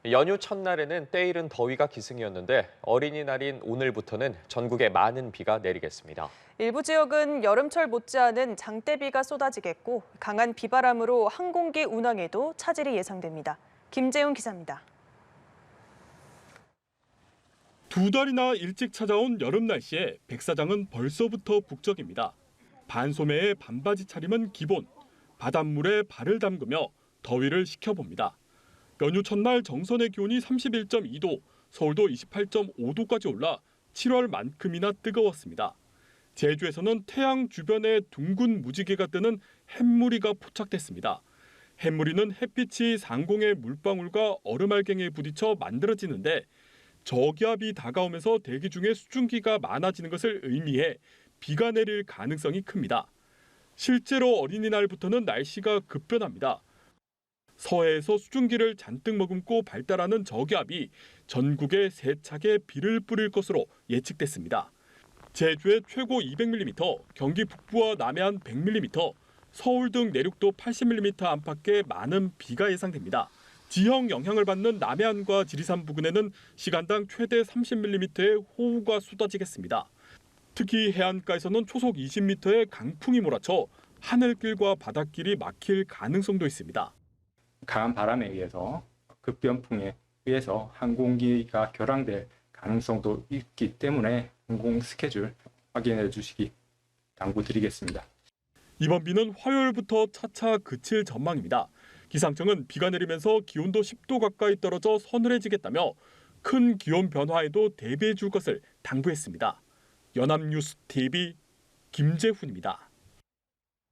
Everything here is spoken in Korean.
연휴 첫날에는 때이른 더위가 기승이었는데 어린이날인 오늘부터는 전국에 많은 비가 내리겠습니다. 일부 지역은 여름철 못지않은 장대비가 쏟아지겠고 강한 비바람으로 항공기 운항에도 차질이 예상됩니다. 김재훈 기자입니다. 두 달이나 일찍 찾아온 여름 날씨에 백사장은 벌써부터 북적입니다. 반소매에 반바지 차림은 기본, 바닷물에 발을 담그며 더위를 식혀봅니다. 연휴 첫날 정선의 기온이 31.2도, 서울도 28.5도까지 올라 7월만큼이나 뜨거웠습니다. 제주에서는 태양 주변에 둥근 무지개가 뜨는 햇무리가 포착됐습니다. 햇무리는 햇빛이 상공의 물방울과 얼음알갱이에 부딪혀 만들어지는데 저기압이 다가오면서 대기 중에 수증기가 많아지는 것을 의미해 비가 내릴 가능성이 큽니다. 실제로 어린이날부터는 날씨가 급변합니다. 서해에서 수증기를 잔뜩 머금고 발달하는 저기압이 전국에 세차게 비를 뿌릴 것으로 예측됐습니다. 제주에 최고 200mm, 경기 북부와 남해안 100mm, 서울 등 내륙도 80mm 안팎의 많은 비가 예상됩니다. 지형 영향을 받는 남해안과 지리산 부근에는 시간당 최대 30mm의 호우가 쏟아지겠습니다. 특히 해안가에서는 초속 20m의 강풍이 몰아쳐 하늘길과 바닷길이 막힐 가능성도 있습니다. 강한 바람에 의해서 급변풍에 의해서 항공기가 결항될 가능성도 있기 때문에 항공 스케줄 확인해 주시기 당부드리겠습니다. 이번 비는 화요일부터 차차 그칠 전망입니다. 기상청은 비가 내리면서 기온도 10도 가까이 떨어져 서늘해지겠다며 큰 기온 변화에도 대비해 줄 것을 당부했습니다. 연합뉴스 TV 김재훈입니다.